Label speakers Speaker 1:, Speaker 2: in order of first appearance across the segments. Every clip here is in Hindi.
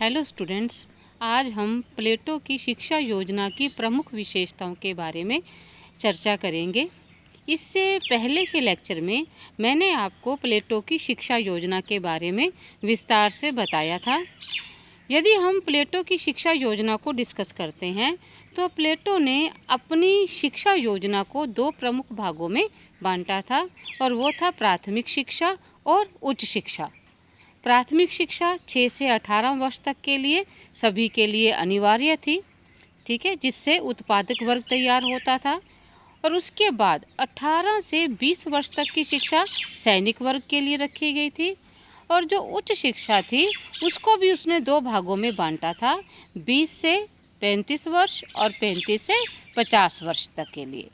Speaker 1: हेलो स्टूडेंट्स, आज हम प्लेटो की शिक्षा योजना की प्रमुख विशेषताओं के बारे में चर्चा करेंगे। इससे पहले के लेक्चर में मैंने आपको प्लेटो की शिक्षा योजना के बारे में विस्तार से बताया था। यदि हम प्लेटो की शिक्षा योजना को डिस्कस करते हैं तो प्लेटो ने अपनी शिक्षा योजना को दो प्रमुख भागों में बांटा था और वो था प्राथमिक शिक्षा और उच्च शिक्षा। प्राथमिक शिक्षा 6 से 18 वर्ष तक के लिए सभी के लिए अनिवार्य थी, ठीक है, जिससे उत्पादक वर्ग तैयार होता था। और उसके बाद 18 से 20 वर्ष तक की शिक्षा सैनिक वर्ग के लिए रखी गई थी। और जो उच्च शिक्षा थी उसको भी उसने दो भागों में बांटा था, 20 से 35 वर्ष और 35 से 50 वर्ष तक के लिए।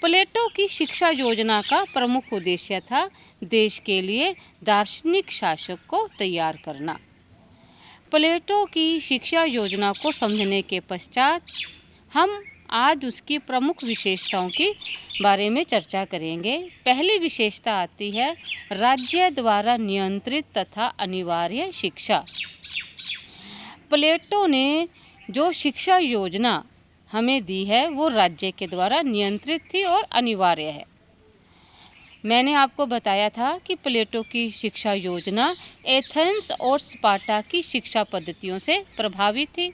Speaker 1: प्लेटो की शिक्षा योजना का प्रमुख उद्देश्य था देश के लिए दार्शनिक शासक को तैयार करना। प्लेटो की शिक्षा योजना को समझने के पश्चात हम आज उसकी प्रमुख विशेषताओं के बारे में चर्चा करेंगे। पहली विशेषता आती है राज्य द्वारा नियंत्रित तथा अनिवार्य शिक्षा। प्लेटो ने जो शिक्षा योजना हमें दी है वो राज्य के द्वारा नियंत्रित थी और अनिवार्य है। मैंने आपको बताया था कि प्लेटो की शिक्षा योजना एथेंस और स्पार्टा की शिक्षा पद्धतियों से प्रभावित थी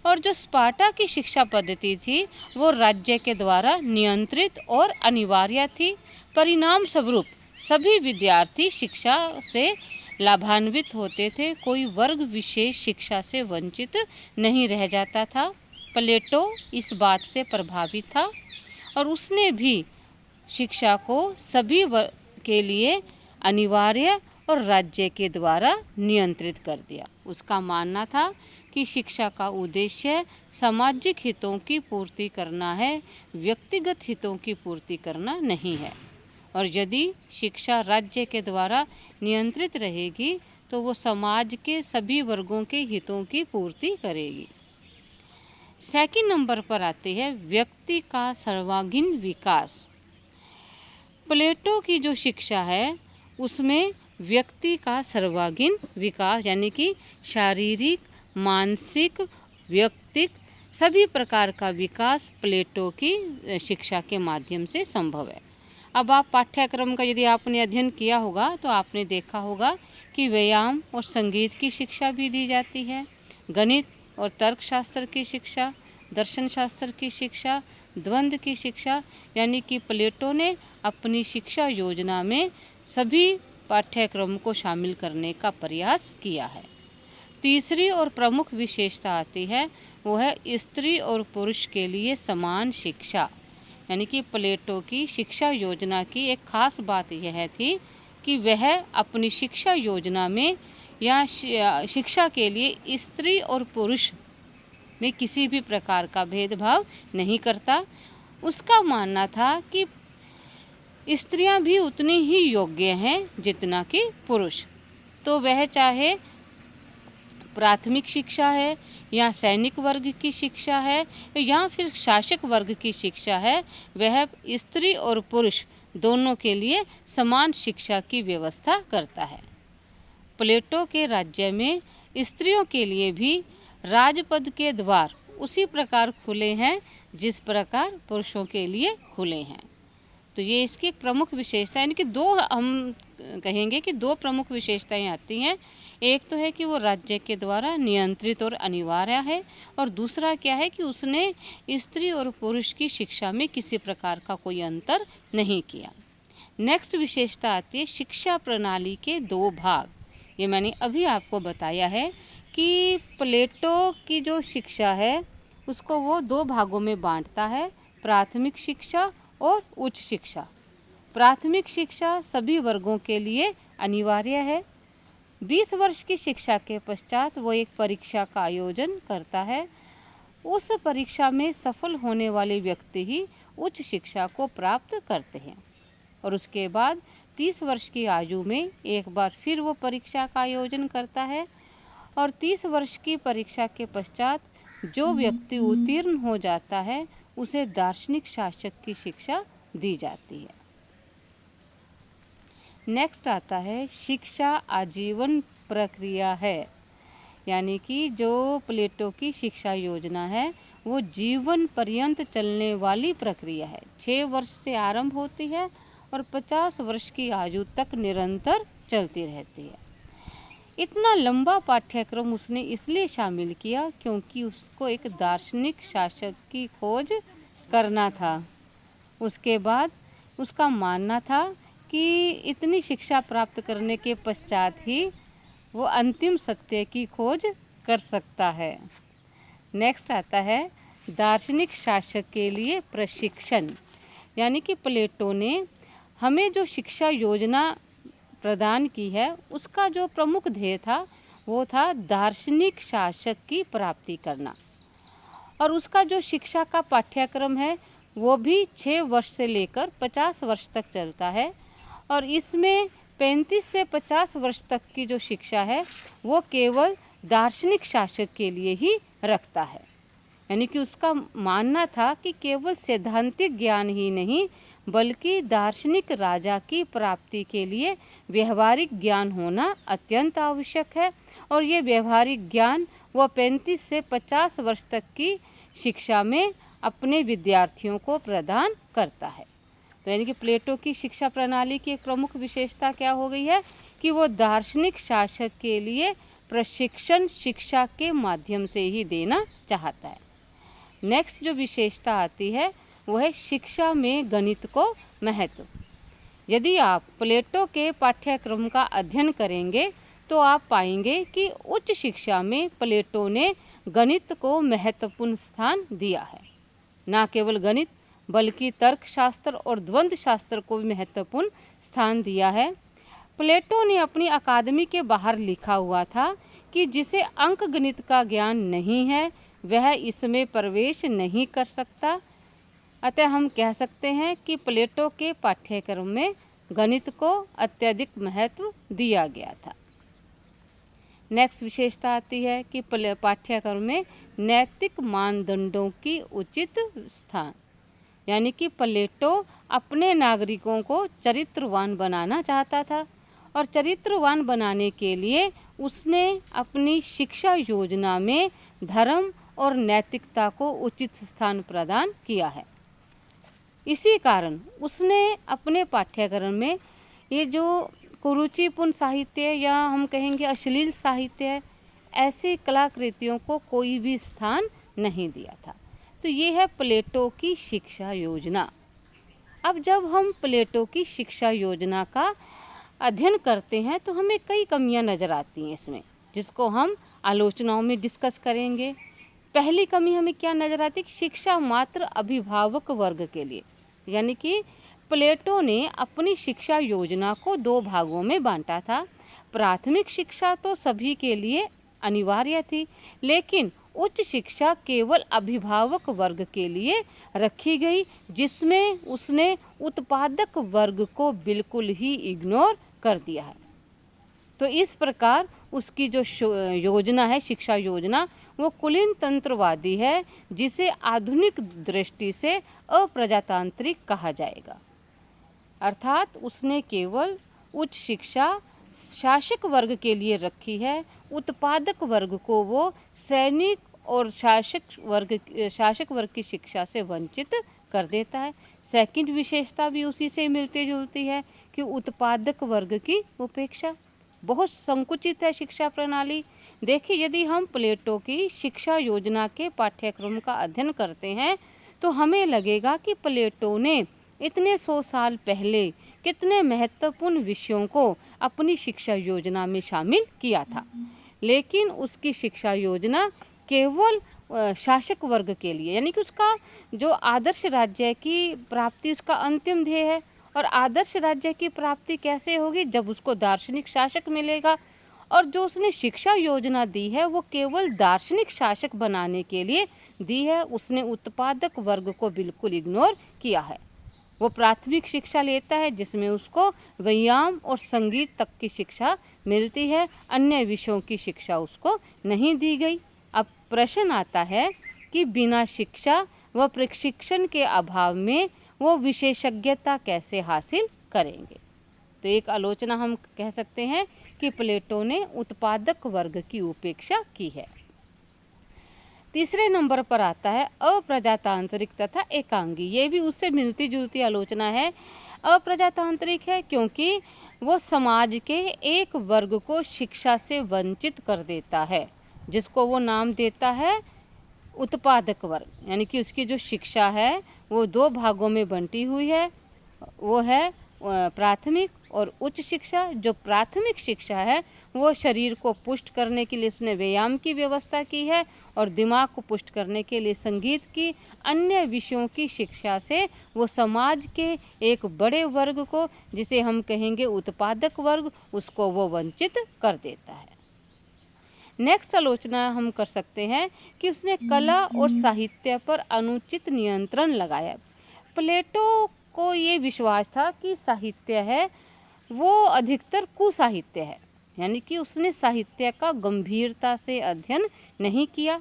Speaker 1: और जो स्पार्टा की शिक्षा पद्धति थी वो राज्य के द्वारा नियंत्रित और अनिवार्य थी। परिणाम स्वरूप सभी विद्यार्थी शिक्षा से लाभान्वित होते थे, कोई वर्ग विशेष शिक्षा से वंचित नहीं रह जाता था। प्लेटो इस बात से प्रभावित था और उसने भी शिक्षा को सभी वर्ग के लिए अनिवार्य और राज्य के द्वारा नियंत्रित कर दिया। उसका मानना था कि शिक्षा का उद्देश्य सामाजिक हितों की पूर्ति करना है, व्यक्तिगत हितों की पूर्ति करना नहीं है। और यदि शिक्षा राज्य के द्वारा नियंत्रित रहेगी तो वो समाज के सभी वर्गों के हितों की पूर्ति करेगी। सेकंड नंबर पर आते हैं व्यक्ति का सर्वांगीण विकास। प्लेटो की जो शिक्षा है उसमें व्यक्ति का सर्वांगीण विकास यानी कि शारीरिक, मानसिक, व्यक्तिक सभी प्रकार का विकास प्लेटो की शिक्षा के माध्यम से संभव है। अब आप पाठ्यक्रम का यदि आपने अध्ययन किया होगा तो आपने देखा होगा कि व्यायाम और संगीत की शिक्षा भी दी जाती है, गणित और तर्कशास्त्र की शिक्षा, दर्शन शास्त्र की शिक्षा, द्वंद्व की शिक्षा, यानी कि प्लेटो ने अपनी शिक्षा योजना में सभी पाठ्यक्रम को शामिल करने का प्रयास किया है। तीसरी और प्रमुख विशेषता आती है वो है स्त्री और पुरुष के लिए समान शिक्षा। यानी कि प्लेटो की शिक्षा योजना की एक खास बात यह थी कि वह अपनी शिक्षा योजना में या शिक्षा के लिए स्त्री और पुरुष में किसी भी प्रकार का भेदभाव नहीं करता। उसका मानना था कि स्त्रियां भी उतनी ही योग्य हैं जितना कि पुरुष। तो वह चाहे प्राथमिक शिक्षा है या सैनिक वर्ग की शिक्षा है या फिर शासक वर्ग की शिक्षा है, वह स्त्री और पुरुष दोनों के लिए समान शिक्षा की व्यवस्था करता है। प्लेटो के राज्य में स्त्रियों के लिए भी राजपद के द्वार उसी प्रकार खुले हैं जिस प्रकार पुरुषों के लिए खुले हैं। तो ये इसकी एक प्रमुख विशेषता यानी कि दो हम कहेंगे कि दो प्रमुख विशेषताएं आती हैं। एक तो है कि वो राज्य के द्वारा नियंत्रित और अनिवार्य है और दूसरा क्या है कि उसने स्त्री और पुरुष की शिक्षा में किसी प्रकार का कोई अंतर नहीं किया। नेक्स्ट विशेषता आती है शिक्षा प्रणाली के दो भाग। ये मैंने अभी आपको बताया है कि प्लेटो की जो शिक्षा है उसको वो दो भागों में बांटता है, प्राथमिक शिक्षा और उच्च शिक्षा। प्राथमिक शिक्षा सभी वर्गों के लिए अनिवार्य है। 20 वर्ष की शिक्षा के पश्चात वो एक परीक्षा का आयोजन करता है। उस परीक्षा में सफल होने वाले व्यक्ति ही उच्च शिक्षा को प्राप्त करते हैं और उसके बाद 30 वर्ष की आयु में एक बार फिर वो परीक्षा का आयोजन करता है और 30 वर्ष की परीक्षा के पश्चात जो व्यक्ति उत्तीर्ण हो जाता है उसे दार्शनिक शासक की शिक्षा दी जाती है। नेक्स्ट आता है शिक्षा आजीवन प्रक्रिया है। यानी कि जो प्लेटो की शिक्षा योजना है वो जीवन पर्यंत चलने वाली प्रक्रिया है। 6 वर्ष से आरंभ होती है और 50 वर्ष की आयु तक निरंतर चलती रहती है। इतना लंबा पाठ्यक्रम उसने इसलिए शामिल किया क्योंकि उसको एक दार्शनिक शासक की खोज करना था। उसके बाद उसका मानना था कि इतनी शिक्षा प्राप्त करने के पश्चात ही वो अंतिम सत्य की खोज कर सकता है। नेक्स्ट आता है दार्शनिक शासक के लिए प्रशिक्षण। यानी कि प्लेटो ने हमें जो शिक्षा योजना प्रदान की है उसका जो प्रमुख ध्येय था वो था दार्शनिक शासक की प्राप्ति करना। और उसका जो शिक्षा का पाठ्यक्रम है वो भी 6 वर्ष से लेकर 50 वर्ष तक चलता है और इसमें 35 से 50 वर्ष तक की जो शिक्षा है वो केवल दार्शनिक शासक के लिए ही रखता है। यानी कि उसका मानना था कि केवल सैद्धांतिक ज्ञान ही नहीं बल्कि दार्शनिक राजा की प्राप्ति के लिए व्यवहारिक ज्ञान होना अत्यंत आवश्यक है और ये व्यवहारिक ज्ञान वह 35 से 50 वर्ष तक की शिक्षा में अपने विद्यार्थियों को प्रदान करता है। तो यानी कि प्लेटो की शिक्षा प्रणाली की एक प्रमुख विशेषता क्या हो गई है कि वो दार्शनिक शासक के लिए प्रशिक्षण शिक्षा के माध्यम से ही देना चाहता है। नेक्स्ट जो विशेषता आती है वो है शिक्षा में गणित को महत्व। यदि आप प्लेटो के पाठ्यक्रम का अध्ययन करेंगे तो आप पाएंगे कि उच्च शिक्षा में प्लेटो ने गणित को महत्वपूर्ण स्थान दिया है। न केवल गणित बल्कि तर्कशास्त्र और द्वंद्व शास्त्र को भी महत्वपूर्ण स्थान दिया है। प्लेटो ने अपनी अकादमी के बाहर लिखा हुआ था कि जिसे अंक गणित का ज्ञान नहीं है वह इसमें प्रवेश नहीं कर सकता। अतः हम कह सकते हैं कि प्लेटो के पाठ्यक्रम में गणित को अत्यधिक महत्व दिया गया था। नेक्स्ट विशेषता आती है कि पाठ्यक्रम में नैतिक मानदंडों की उचित स्थान। यानी कि प्लेटो अपने नागरिकों को चरित्रवान बनाना चाहता था और चरित्रवान बनाने के लिए उसने अपनी शिक्षा योजना में धर्म और नैतिकता को उचित स्थान प्रदान किया है। इसी कारण उसने अपने पाठ्यक्रम में ये जो कुरुचिपूर्ण साहित्य या हम कहेंगे अश्लील साहित्य ऐसी कलाकृतियों को कोई भी स्थान नहीं दिया था। तो ये है प्लेटो की शिक्षा योजना। अब जब हम प्लेटो की शिक्षा योजना का अध्ययन करते हैं तो हमें कई कमियां नज़र आती हैं इसमें, जिसको हम आलोचनाओं में डिस्कस करेंगे। पहली कमी हमें क्या नज़र आती है कि शिक्षा मात्र अभिभावक वर्ग के लिए। यानी कि प्लेटो ने अपनी शिक्षा योजना को 2 भागों में बांटा था। प्राथमिक शिक्षा तो सभी के लिए अनिवार्य थी, लेकिन उच्च शिक्षा केवल अभिभावक वर्ग के लिए रखी गई, जिसमें उसने उत्पादक वर्ग को बिल्कुल ही इग्नोर कर दिया है। तो इस प्रकार उसकी जो योजना है, शिक्षा योजना, वो कुलीन तंत्रवादी है, जिसे आधुनिक दृष्टि से अप्रजातांत्रिक कहा जाएगा। अर्थात उसने केवल उच्च शिक्षा शासक वर्ग के लिए रखी है, उत्पादक वर्ग को वो सैनिक और शासक वर्ग की शिक्षा से वंचित कर देता है। सेकंड विशेषता भी उसी से मिलती जुलती है कि उत्पादक वर्ग की उपेक्षा। बहुत संकुचित है शिक्षा प्रणाली। देखिए, यदि हम प्लेटो की शिक्षा योजना के पाठ्यक्रम का अध्ययन करते हैं तो हमें लगेगा कि प्लेटो ने इतने 100 साल पहले कितने महत्वपूर्ण विषयों को अपनी शिक्षा योजना में शामिल किया था, लेकिन उसकी शिक्षा योजना केवल शासक वर्ग के लिए, यानी कि उसका जो आदर्श राज्य की प्राप्ति उसका अंतिम ध्येय है। और आदर्श राज्य की प्राप्ति कैसे होगी? जब उसको दार्शनिक शासक मिलेगा। और जो उसने शिक्षा योजना दी है वो केवल दार्शनिक शासक बनाने के लिए दी है। उसने उत्पादक वर्ग को बिल्कुल इग्नोर किया है। वो प्राथमिक शिक्षा लेता है जिसमें उसको व्यायाम और संगीत तक की शिक्षा मिलती है, अन्य विषयों की शिक्षा उसको नहीं दी गई। अब प्रश्न आता है कि बिना शिक्षा व प्रशिक्षण के अभाव में वो विशेषज्ञता कैसे हासिल करेंगे? तो एक आलोचना हम कह सकते हैं कि प्लेटो ने उत्पादक वर्ग की उपेक्षा की है। तीसरे नंबर पर आता है अप्रजातांत्रिक तथा एकांगी। ये भी उससे मिलती जुलती आलोचना है। अप्रजातांत्रिक है क्योंकि वो समाज के एक वर्ग को शिक्षा से वंचित कर देता है, जिसको वो नाम देता है उत्पादक वर्ग। यानी कि उसकी जो शिक्षा है वो दो भागों में बंटी हुई है, वो है प्राथमिक और उच्च शिक्षा। जो प्राथमिक शिक्षा है वो शरीर को पुष्ट करने के लिए उसने व्यायाम की व्यवस्था की है, और दिमाग को पुष्ट करने के लिए संगीत की, अन्य विषयों की शिक्षा से वो समाज के एक बड़े वर्ग को, जिसे हम कहेंगे उत्पादक वर्ग, उसको वो वंचित कर देता है। नेक्स्ट आलोचना हम कर सकते हैं कि उसने कला और साहित्य पर अनुचित नियंत्रण लगाया। प्लेटो को ये विश्वास था कि साहित्य है वो अधिकतर कुसाहित्य है, यानी कि उसने साहित्य का गंभीरता से अध्ययन नहीं किया।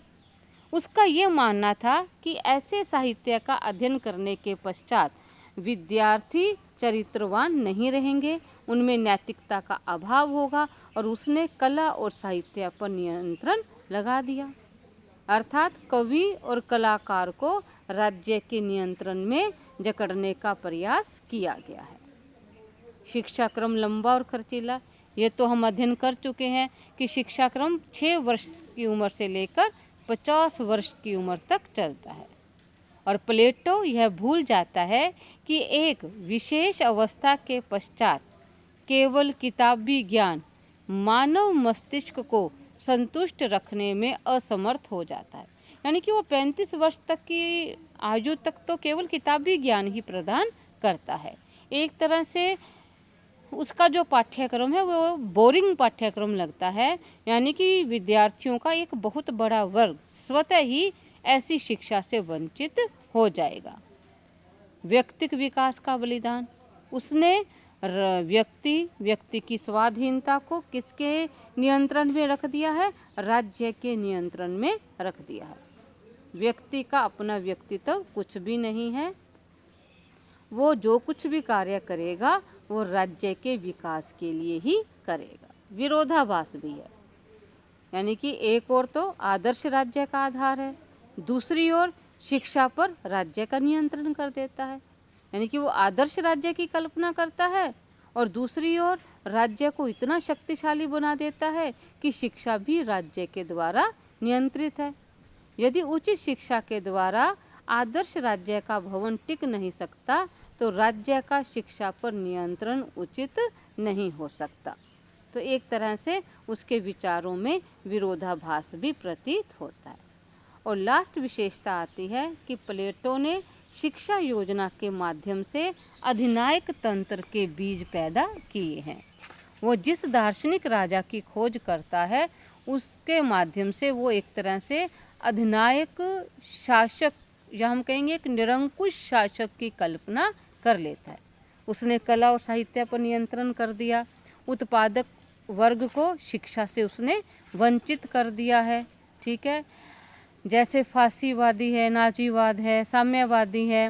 Speaker 1: उसका ये मानना था कि ऐसे साहित्य का अध्ययन करने के पश्चात विद्यार्थी चरित्रवान नहीं रहेंगे, उनमें नैतिकता का अभाव होगा, और उसने कला और साहित्य पर नियंत्रण लगा दिया। अर्थात कवि और कलाकार को राज्य के नियंत्रण में जकड़ने का प्रयास किया गया है। शिक्षा क्रम लंबा और खर्चीला, ये तो हम अध्ययन कर चुके हैं कि शिक्षा क्रम 6 वर्ष की उम्र से लेकर 50 वर्ष की उम्र तक चलता है। और प्लेटो यह भूल जाता है कि एक विशेष अवस्था के पश्चात केवल किताबी ज्ञान मानव मस्तिष्क को संतुष्ट रखने में असमर्थ हो जाता है। यानी कि वो 35 वर्ष तक की आयु तक तो केवल किताबी ज्ञान ही प्रदान करता है। एक तरह से उसका जो पाठ्यक्रम है वो बोरिंग पाठ्यक्रम लगता है, यानी कि विद्यार्थियों का एक बहुत बड़ा वर्ग स्वतः ही ऐसी शिक्षा से वंचित हो जाएगा। व्यक्तिक विकास का बलिदान, उसने व्यक्ति की स्वाधीनता को किसके नियंत्रण में रख दिया है? राज्य के नियंत्रण में रख दिया है। व्यक्ति का अपना व्यक्तित्व कुछ भी नहीं है, वो जो कुछ भी कार्य करेगा वो राज्य के विकास के लिए ही करेगा। विरोधाभास भी है, यानी कि एक ओर तो आदर्श राज्य का आधार है, दूसरी ओर शिक्षा पर राज्य का नियंत्रण कर देता है। यानी कि वो आदर्श राज्य की कल्पना करता है और दूसरी ओर राज्य को इतना शक्तिशाली बना देता है कि शिक्षा भी राज्य के द्वारा नियंत्रित है। यदि उचित शिक्षा के द्वारा आदर्श राज्य का भवन टिक नहीं सकता तो राज्य का शिक्षा पर नियंत्रण उचित नहीं हो सकता। तो एक तरह से उसके विचारों में विरोधाभास भी प्रतीत होता है। और लास्ट विशेषता आती है कि प्लेटो ने शिक्षा योजना के माध्यम से अधिनायक तंत्र के बीज पैदा किए हैं। वो जिस दार्शनिक राजा की खोज करता है उसके माध्यम से वो एक तरह से अधिनायक शासक, या हम कहेंगे एक निरंकुश शासक की कल्पना कर लेता है। उसने कला और साहित्य पर नियंत्रण कर दिया, उत्पादक वर्ग को शिक्षा से उसने वंचित कर दिया है। ठीक है, जैसे फांसीवादी है, नाजीवाद है, साम्यवादी है,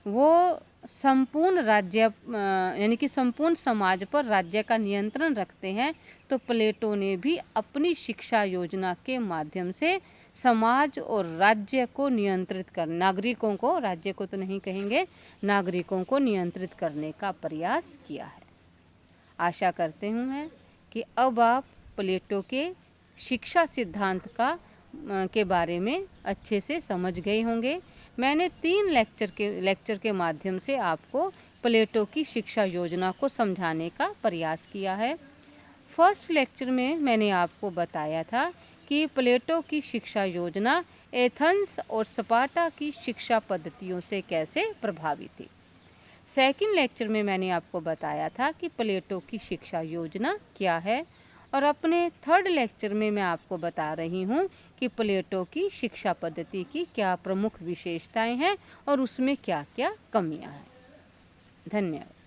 Speaker 1: वो संपूर्ण राज्य यानी कि संपूर्ण समाज पर राज्य का नियंत्रण रखते हैं। तो प्लेटो ने भी अपनी शिक्षा योजना के माध्यम से समाज और राज्य को नियंत्रित कर, नागरिकों को, राज्य को तो नहीं कहेंगे, नागरिकों को नियंत्रित करने का प्रयास किया है। आशा करते हूँ मैं कि अब आप प्लेटो के शिक्षा सिद्धांत के बारे में अच्छे से समझ गए होंगे। मैंने 3 लेक्चर के माध्यम से आपको प्लेटो की शिक्षा योजना को समझाने का प्रयास किया है। फर्स्ट लेक्चर में मैंने आपको बताया था कि प्लेटो की शिक्षा योजना एथेंस और स्पार्टा की शिक्षा पद्धतियों से कैसे प्रभावित थी। सेकंड लेक्चर में मैंने आपको बताया था कि प्लेटो की शिक्षा योजना क्या है, और अपने थर्ड लेक्चर में मैं आपको बता रही हूँ कि प्लेटो की शिक्षा पद्धति की क्या प्रमुख विशेषताएं हैं और उसमें क्या क्या कमियां हैं। धन्यवाद।